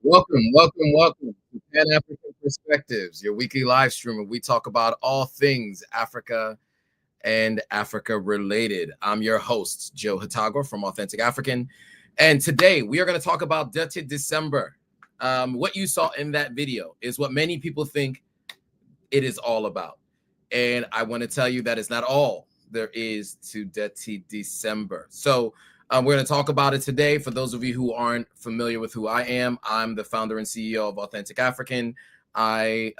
Welcome to Pan African Perspectives, your weekly live stream where we talk about all things Africa and Africa related. I'm your host, Joe Hatago from Authentic African. And today we are going to talk about Detty December. What you saw in that video is what many people think it is all about. And I want to tell you that it's not all there is to Detty December. So we're going to talk about it today. For those of you who aren't familiar with who I am, I'm the founder and CEO of Authentic African. I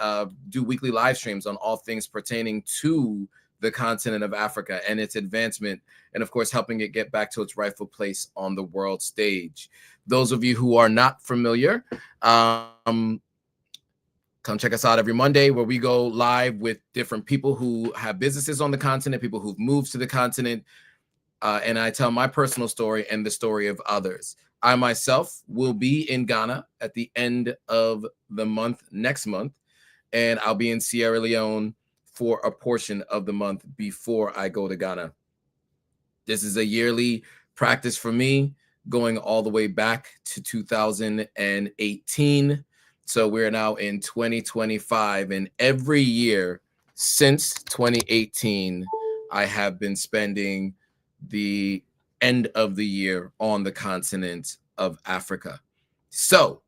do weekly live streams on all things pertaining to the continent of Africa and its advancement, and of course, helping it get back to its rightful place on the world stage. Those of you who are not familiar, come check us out every Monday where we go live with different people who have businesses on the continent, people who've moved to the continent, and I tell my personal story and the story of others. I myself will be in Ghana at the end of the month, next month, and I'll be in Sierra Leone for a portion of the month before I go to Ghana. This is a yearly practice for me, going all the way back to 2018. So we're now in 2025, and every year since 2018, I have been spending the end of the year on the continent of Africa. So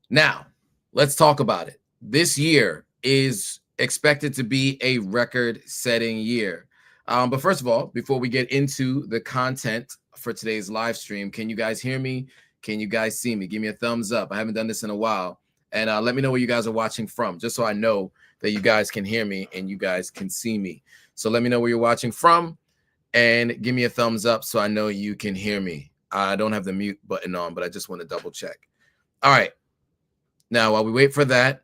now let's talk about it. This year is expected to be a record-setting year. But first of all, before we get into the content for today's live stream, can you guys hear me? Can you guys see me? Give me a thumbs up. I haven't done this in a while. And let me know where you guys are watching from, just so I know that you guys can hear me and you guys can see me. So let me know where you're watching from and give me a thumbs up so I know you can hear me. I don't have the mute button on, but I just want to double check. All right. Now, while we wait for that,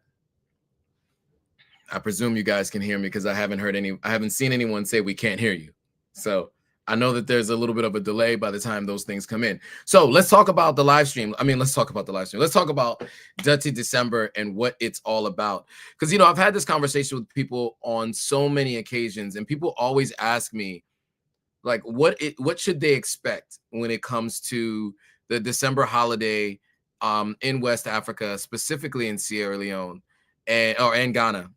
I presume you guys can hear me because I haven't seen anyone say we can't hear you. So I know that there's a little bit of a delay by the time those things come in. So let's talk about the live stream. Let's talk about Detty December and what it's all about. Because, I've had this conversation with people on so many occasions, and people always ask me, like, what should they expect when it comes to the December holiday in West Africa, specifically in Sierra Leone and Ghana.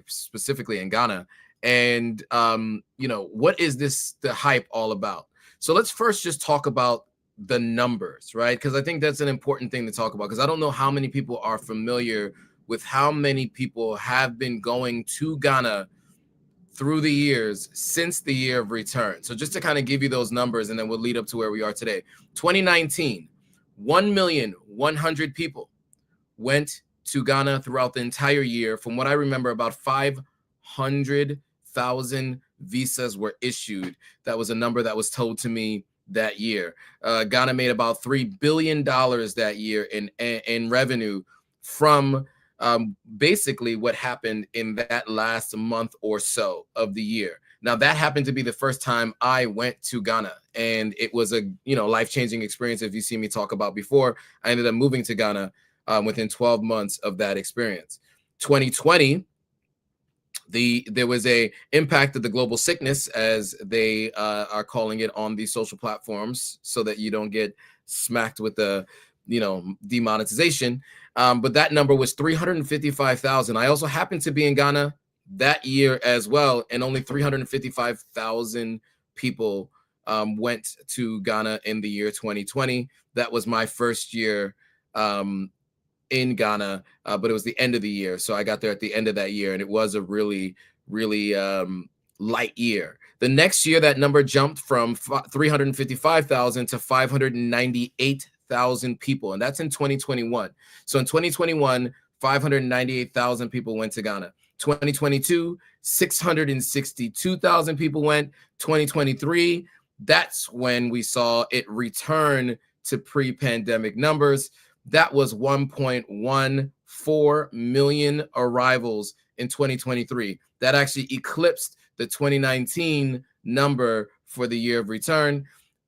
Specifically in Ghana. And, what is the hype all about? So let's first just talk about the numbers, right? Because I think that's an important thing to talk about, because I don't know how many people are familiar with how many people have been going to Ghana through the years since the year of return. So just to kind of give you those numbers, and then we'll lead up to where we are today. 2019, 1,100,000 people went to Ghana throughout the entire year. From what I remember, about 500,000 visas were issued. That was a number that was told to me that year. Ghana made about $3 billion that year in revenue from basically what happened in that last month or so of the year. Now, that happened to be the first time I went to Ghana, and it was a life-changing experience. If you see me talk about before, I ended up moving to Ghana within 12 months of that experience. 2020, there was a impact of the global sickness, as they are calling it on these social platforms, so that you don't get smacked with the demonetization. But that number was 355,000. I also happened to be in Ghana that year as well, and only 355,000 people went to Ghana in the year 2020. That was my first year in Ghana, but it was the end of the year. So I got there at the end of that year, and it was a really, really light year. The next year, that number jumped from 355,000 to 598,000 people, and that's in 2021. So in 2021, 598,000 people went to Ghana. 2022, 662,000 people went. 2023, that's when we saw it return to pre-pandemic numbers. That was 1.14 million arrivals in 2023. That actually eclipsed the 2019 number for the year of return.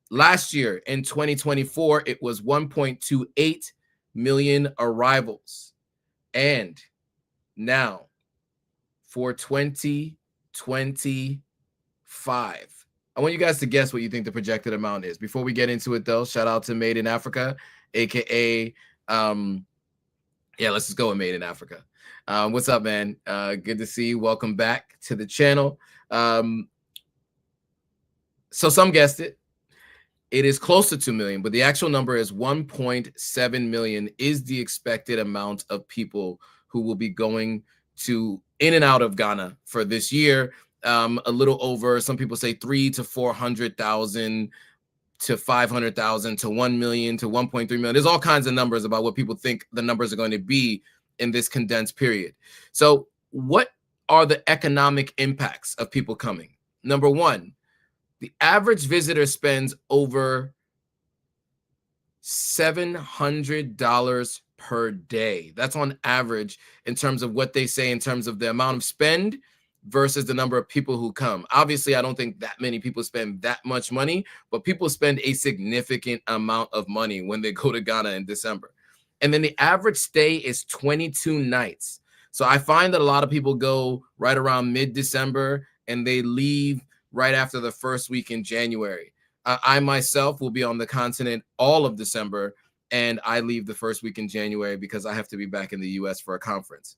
Last year, in 2024, it was 1.28 million arrivals. And now, for 2025, I want you guys to guess what you think the projected amount is. Before we get into it, though, shout out to Made in Africa, aka Yeah, let's just go with Made in Africa. What's up, man? Good to see you. Welcome back to the channel. Um, so some guessed it. It is close to 2 million, but the actual number is 1.7 million is the expected amount of people who will be going to in and out of Ghana for this year. A little over, some people say 3 to 400,000 to 500,000 to 1 million to 1.3 million. There's all kinds of numbers about what people think the numbers are going to be in this condensed period. So what are the economic impacts of people coming? Number one, the average visitor spends over $700 per day. That's on average in terms of what they say in terms of the amount of spend versus the number of people who come. Obviously, I don't think that many people spend that much money, but people spend a significant amount of money when they go to Ghana in December. And then the average stay is 22 nights. So I find that a lot of people go right around mid-December and they leave right after the first week in January. I myself will be on the continent all of December, and I leave the first week in January because I have to be back in the US for a conference.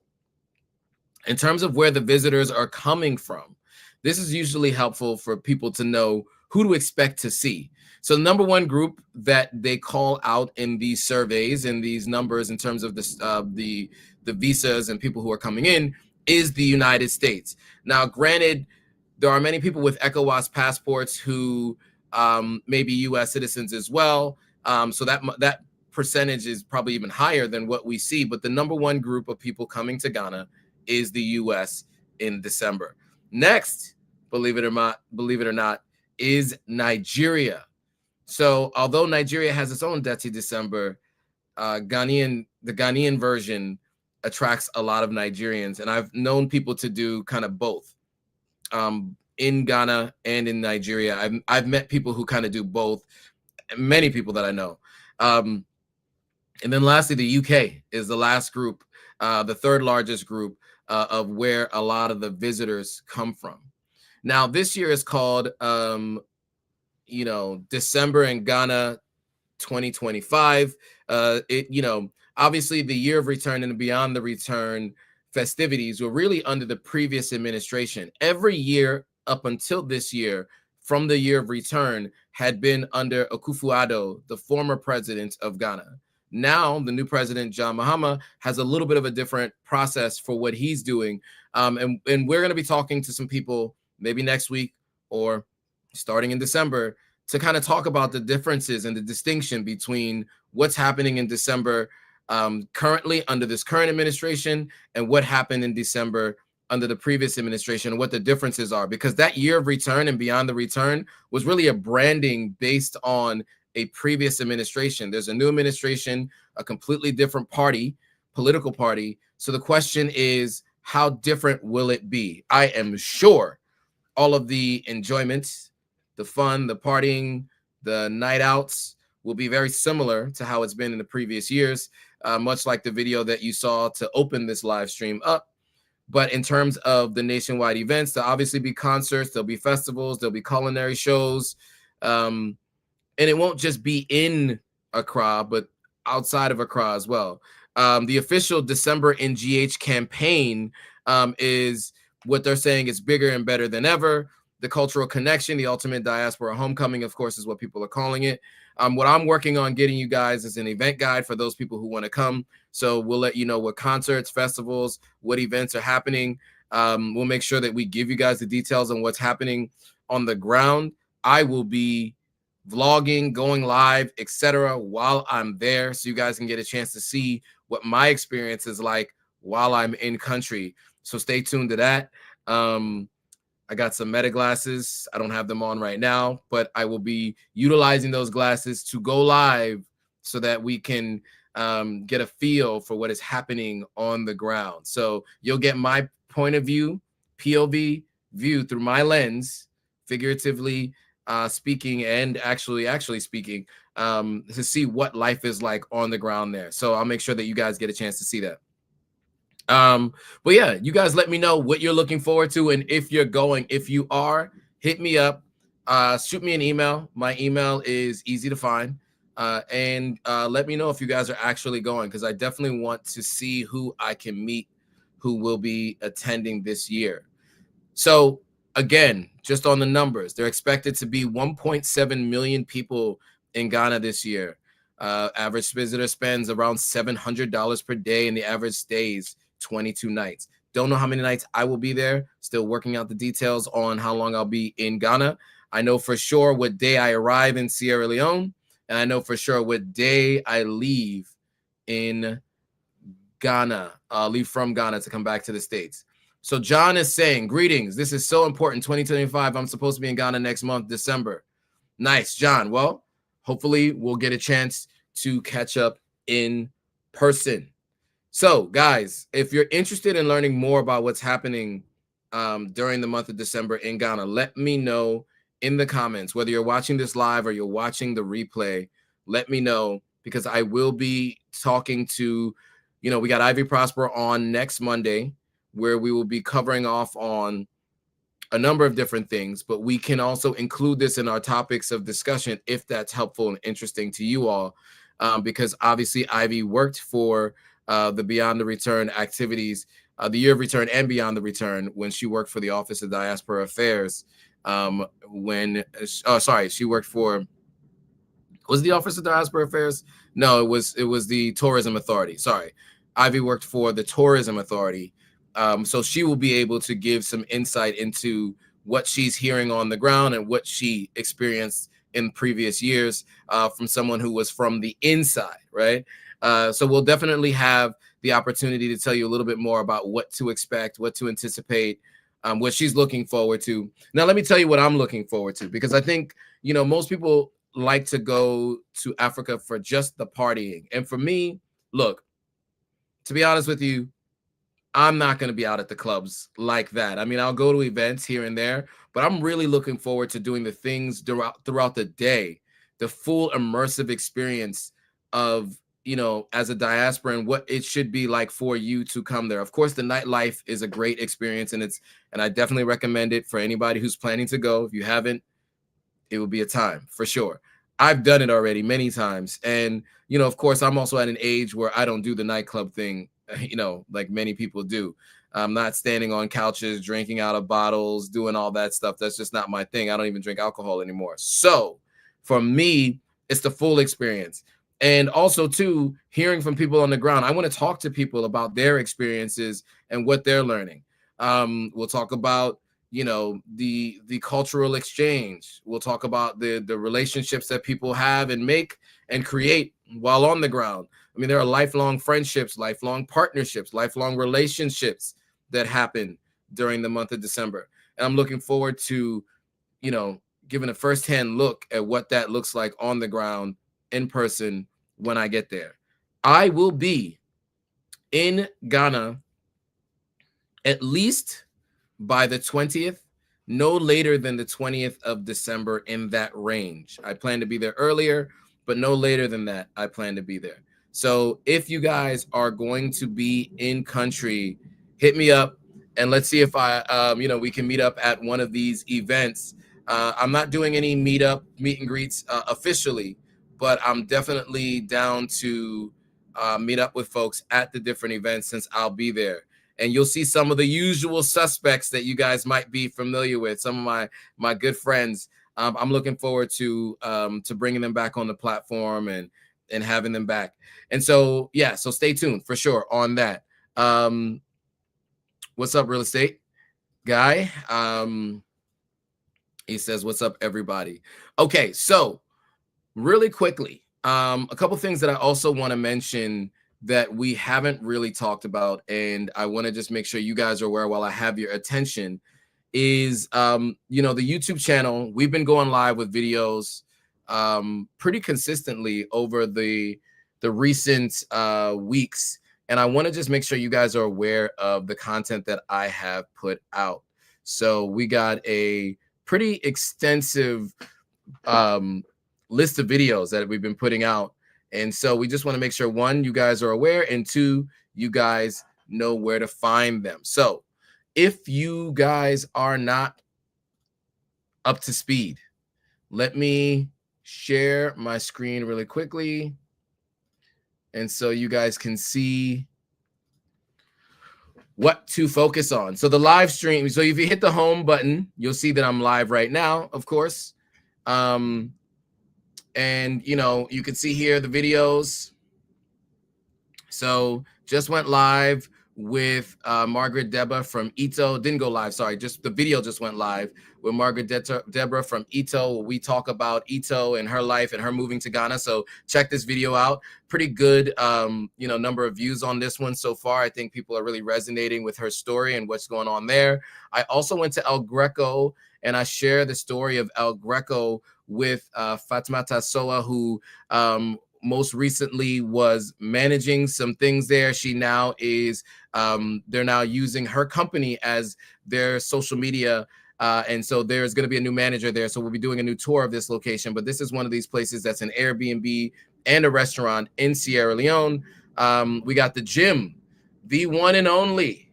In terms of where the visitors are coming from, this is usually helpful for people to know who to expect to see. So the number one group that they call out in these surveys and these numbers in terms of the visas and people who are coming in is the United States. Now, granted, there are many people with ECOWAS passports who may be U.S. citizens as well. So that percentage is probably even higher than what we see. But the number one group of people coming to Ghana is the U.S. in December. Next, believe it or not, is Nigeria. So although Nigeria has its own Detty December, the Ghanaian version attracts a lot of Nigerians, and I've known people to do kind of both. In Ghana and in Nigeria, I've met people who kind of do both. Many people that I know. And then lastly, the UK is the last group, the third largest group of where a lot of the visitors come from. Now, this year is called, December in Ghana 2025. Obviously the year of return and beyond the return festivities were really under the previous administration. Every year up until this year, from the year of return, had been under Akufo-Addo, the former president of Ghana. Now, the new president, John Mahama, has a little bit of a different process for what he's doing. And we're going to be talking to some people maybe next week or starting in December to kind of talk about the differences and the distinction between what's happening in December currently under this current administration and what happened in December under the previous administration and what the differences are, because that year of return and beyond the return was really a branding based on a previous administration. There's a new administration, a completely different party, political party. So the question is, how different will it be? I am sure all of the enjoyments, the fun, the partying, the night outs will be very similar to how it's been in the previous years, much like the video that you saw to open this live stream up. But in terms of the nationwide events, there'll obviously be concerts, there'll be festivals, there'll be culinary shows. And it won't just be in Accra, but outside of Accra as well. The official December in GH campaign is what they're saying is bigger and better than ever. The cultural connection, the ultimate diaspora homecoming, of course, is what people are calling it. What I'm working on getting you guys is an event guide for those people who want to come. So we'll let you know what concerts, festivals, what events are happening. We'll make sure that we give you guys the details on what's happening on the ground. I will be vlogging, going live, etc. while I'm there, so you guys can get a chance to see what my experience is like while I'm in country. So stay tuned to that. I got some Meta glasses. I don't have them on right now, but I will be utilizing those glasses to go live so that we can get a feel for what is happening on the ground. So you'll get my point of view, POV view through my lens, figuratively speaking and actually speaking, to see what life is like on the ground there. So I'll make sure that you guys get a chance to see that. But yeah, you guys let me know what you're looking forward to, and if you're going. If you are, hit me up, shoot me an email. My email is easy to find. and let me know if you guys are actually going, because I definitely want to see who I can meet who will be attending this year. So again, just on the numbers, they're expected to be 1.7 million people in Ghana this year. Average visitor spends around $700 per day, and the average stays 22 nights. Don't know how many nights I will be there. Still working out the details on how long I'll be in Ghana. I know for sure what day I arrive in Sierra Leone, and I know for sure what day I leave in Ghana, leave from Ghana to come back to the States. So John is saying, greetings. This is so important. 2025. I'm supposed to be in Ghana next month, December. Nice, John. Well, hopefully we'll get a chance to catch up in person. So, guys, if you're interested in learning more about what's happening during the month of December in Ghana, let me know in the comments. Whether you're watching this live or you're watching the replay, let me know, because I will be talking to, we got Ivy Prosper on next Monday, where we will be covering off on a number of different things, but we can also include this in our topics of discussion if that's helpful and interesting to you all, because obviously Ivy worked for the Beyond the Return activities, the Year of Return and Beyond the Return, when she worked for the Office of Diaspora Affairs. She worked for, was it the Office of Diaspora Affairs? No, it was the Tourism Authority. Sorry, Ivy worked for the Tourism Authority. So she will be able to give some insight into what she's hearing on the ground and what she experienced in previous years from someone who was from the inside, right? So we'll definitely have the opportunity to tell you a little bit more about what to expect, what to anticipate, what she's looking forward to. Now, let me tell you what I'm looking forward to, because I think, most people like to go to Africa for just the partying. And for me, look, to be honest with you, I'm not going to be out at the clubs like that. I mean, I'll go to events here and there, but I'm really looking forward to doing the things throughout the day, the full immersive experience of, as a diaspora, and what it should be like for you to come there. Of course, the nightlife is a great experience, and I definitely recommend it for anybody who's planning to go. If you haven't, it will be a time for sure. I've done it already many times. And, of course, I'm also at an age where I don't do the nightclub thing, like many people do. I'm not standing on couches, drinking out of bottles, doing all that stuff. That's just not my thing. I don't even drink alcohol anymore. So for me, it's the full experience. And also, too, hearing from people on the ground. I want to talk to people about their experiences and what they're learning. We'll talk about the cultural exchange. We'll talk about the relationships that people have and make and create while on the ground. I mean, there are lifelong friendships, lifelong partnerships, lifelong relationships that happen during the month of December. And I'm looking forward to, giving a firsthand look at what that looks like on the ground in person when I get there. I will be in Ghana at least by the 20th, no later than the 20th of December, in that range. I plan to be there earlier, but no later than that, I plan to be there. So if you guys are going to be in country, hit me up and let's see if we can meet up at one of these events. I'm not doing any meet and greets officially, but I'm definitely down to meet up with folks at the different events, since I'll be there. And you'll see some of the usual suspects that you guys might be familiar with. Some of my good friends. I'm looking forward to bringing them back on the platform and having them back. And so, yeah, so stay tuned for sure on that. What's up, real estate guy? He says, what's up, everybody? Okay, so really quickly, a couple things that I also want to mention that we haven't really talked about, and I want to just make sure you guys are aware while I have your attention, is the YouTube channel. We've been going live with videos pretty consistently over the recent weeks, and I want to just make sure you guys are aware of the content that I have put out. So we got a pretty extensive list of videos that we've been putting out. And so we just want to make sure, one, you guys are aware, and two, you guys know where to find them. So if you guys are not up to speed, let me share my screen really quickly, and so you guys can see what to focus on. So the live stream, so if you hit the home button, you'll see that I'm live right now, of course. And you know, you can see here the videos. So just went live with Margaret Deborah from Ito. Didn't go live, sorry. Just the video just went live with Margaret Deborah from Ito. We talk about Ito and her life and her moving to Ghana. So check this video out. Pretty good, you know, number of views on this one so far. I think people are really resonating with her story and what's going on there. I also went to El Greco and I share the story of El Greco with Fatima Tassoa, who most recently was managing some things there. She now is, they're now using her company as their social media. And so there's going to be a new manager there. So we'll be doing a new tour of this location. But this is one of these places that's an Airbnb and a restaurant in Sierra Leone. We got the gym, the one and only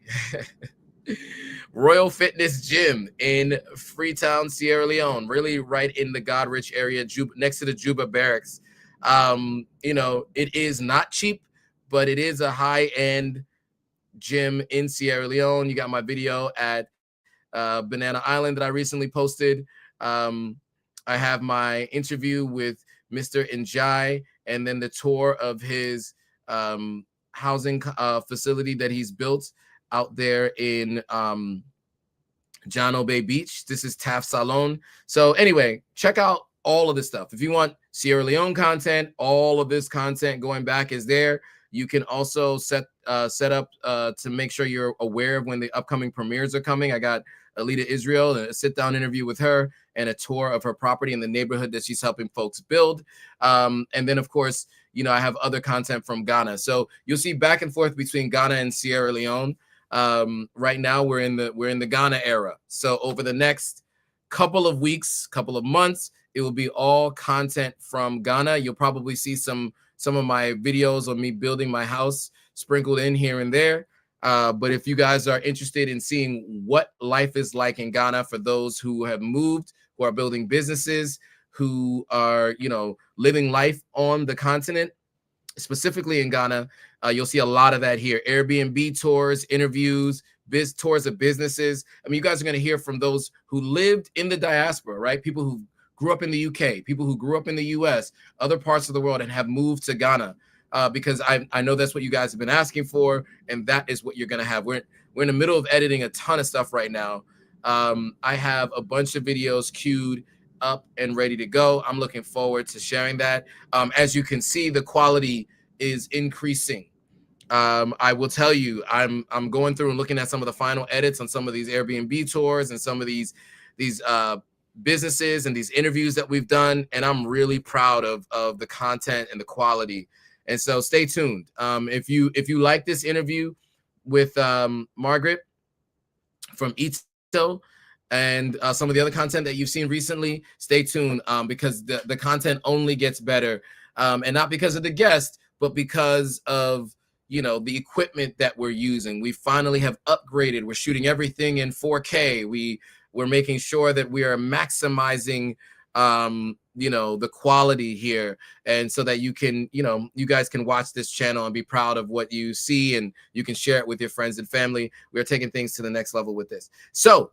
Royal Fitness Gym in Freetown, Sierra Leone, really right in the Godrich area, next to the Juba Barracks. You know, it is not cheap, but it is a high-end gym in Sierra Leone. You got my video at Banana Island that I recently posted. I have my interview with Mr. Njai, and then the tour of his housing facility that he's built out there in Jano Bay Beach. This is Taft Salon. So anyway, check out all of this stuff. If you want Sierra Leone content, all of this content going back is there. You can also set up to make sure you're aware of when the upcoming premieres are coming. I got Alita Israel, a sit-down interview with her, and a tour of her property in the neighborhood that she's helping folks build. And then, of course, you know, I have other content from Ghana. So you'll see back and forth between Ghana and Sierra Leone. Right now, we're in the Ghana era. So over the next couple of weeks, couple of months, it will be all content from Ghana. You'll probably see some of my videos of me building my house sprinkled in here and there. But if you guys are interested in seeing what life is like in Ghana for those who have moved, who are building businesses, who are, you know, living life on the continent, specifically in Ghana, you'll see a lot of that here. Airbnb tours, interviews, tours of businesses. I mean, you guys are going to hear from those who lived in the diaspora, right? People who grew up in the UK, people who grew up in the US, other parts of the world, and have moved to Ghana. Because I know that's what you guys have been asking for, and that is what you're going to have. We're in the middle of editing a ton of stuff right now. I have a bunch of videos queued up and ready to go. I'm looking forward to sharing that. As you can see, the quality is increasing. I will tell you, I'm going through and looking at some of the final edits on some of these Airbnb tours and some of these businesses and these interviews that we've done, and I'm really proud of the content and the quality. And so stay tuned. If you like this interview with Margaret from Ito and some of the other content that you've seen recently, stay tuned because the content only gets better, and not because of the guest, but because of, you know, the equipment that we're using. We finally have upgraded. We're shooting everything in 4K. We're making sure that we are maximizing you know, the quality here, and so that you can, you know, you guys can watch this channel and be proud of what you see, and you can share it with your friends and family. We're taking things to the next level with this. So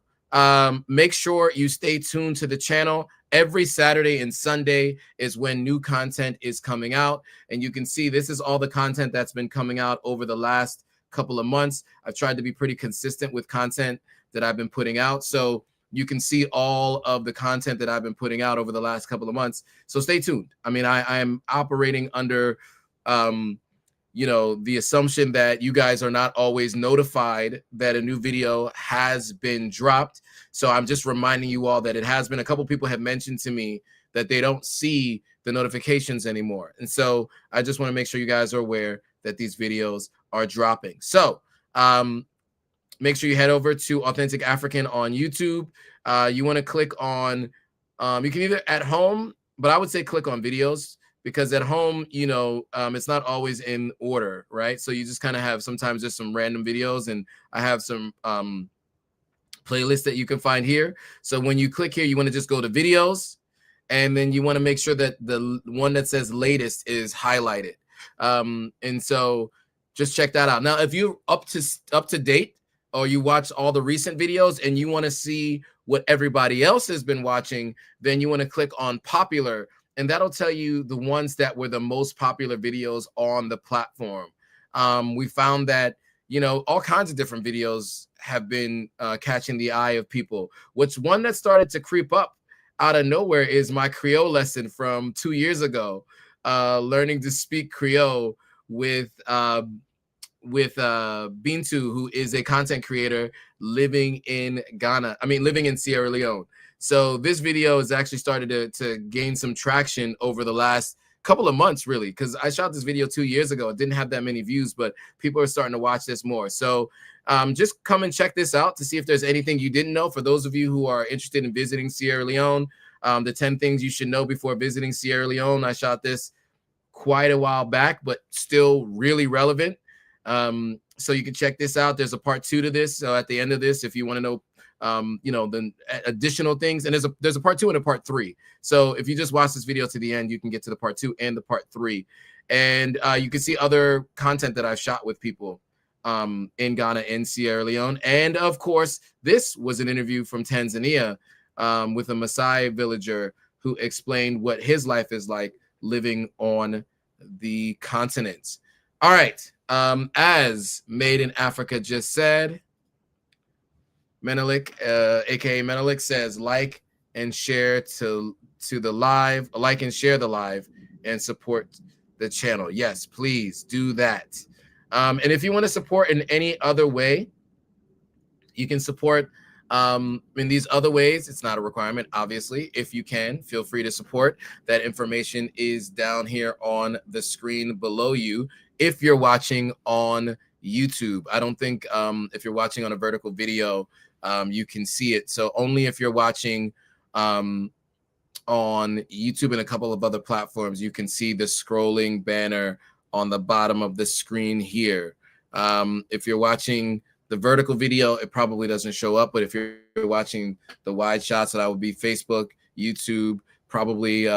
make sure you stay tuned to the channel. Every Saturday and Sunday is when new content is coming out, and you can see this is all the content that's been coming out over the last couple of months. I've tried to be pretty consistent with content that I've been putting out, so you can see all of the content that I've been putting out over the last couple of months. So stay tuned. I mean, I'm operating under, you know, the assumption that you guys are not always notified that a new video has been dropped. So I'm just reminding you all that it has been. A couple people have mentioned to me that they don't see the notifications anymore. And so I just want to make sure you guys are aware that these videos are dropping. So, make sure you head over to Authentic African on YouTube. You want to click on, you can either at home, but I would say click on videos, because at home, you know, it's not always in order, right? So you just kind of have sometimes just some random videos, and I have some playlists that you can find here. So when you click here, you want to just go to videos, and then you want to make sure that the one that says latest is highlighted. And so just check that out. Now, if you're up to date, or you watch all the recent videos and you want to see what everybody else has been watching, then you want to click on popular, and that'll tell you the ones that were the most popular videos on the platform. We found that, you know, all kinds of different videos have been catching the eye of people. What's one that started to creep up out of nowhere is my Creole lesson from 2 years ago, learning to speak Creole with Bintu, who is a content creator living in living in Sierra Leone. So this video has actually started to gain some traction over the last couple of months, really, because I shot this video 2 years ago. It didn't have that many views, but people are starting to watch this more. So just come and check this out to see if there's anything you didn't know. For those of you who are interested in visiting Sierra Leone, the 10 things you should know before visiting Sierra Leone. I shot this quite a while back, but still really relevant. So you can check this out. There's a part 2 to this. So at the end of this, if you want to know, you know, the additional things, and there's a part 2 and a part 3. So if you just watch this video to the end, you can get to the part 2 and the part 3. And you can see other content that I've shot with people in Ghana and Sierra Leone. And of course, this was an interview from Tanzania with a Maasai villager who explained what his life is like living on the continent. All right. As Made in Africa just said, Menelik, aka Menelik, says like and share to the live, like and share the live, and support the channel. Yes, please do that. And if you want to support in any other way, you can support in these other ways. It's not a requirement, obviously. If you can, feel free to support. That information is down here on the screen below you. If you're watching on YouTube, I don't think if you're watching on a vertical video, you can see it. So only if you're watching on YouTube and a couple of other platforms, you can see the scrolling banner on the bottom of the screen here. If you're watching the vertical video, it probably doesn't show up, but if you're watching the wide shots, that would be Facebook, YouTube, probably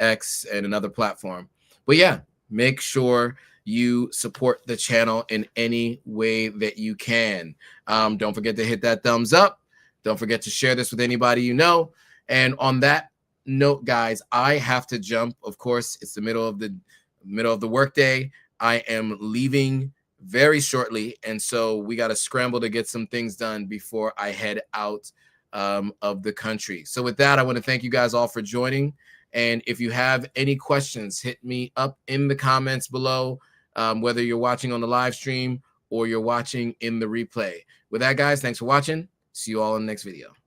X, and another platform. But yeah, make sure you support the channel in any way that you can. Don't forget to hit that thumbs up. Don't forget to share this with anybody you know. And on that note, guys, I have to jump. Of course, it's the middle of the workday. I am leaving very shortly, and so we got to scramble to get some things done before I head out of the country. So with that, I want to thank you guys all for joining. And if you have any questions, hit me up in the comments below, whether you're watching on the live stream or you're watching in the replay. With that, guys, thanks for watching. See you all in the next video.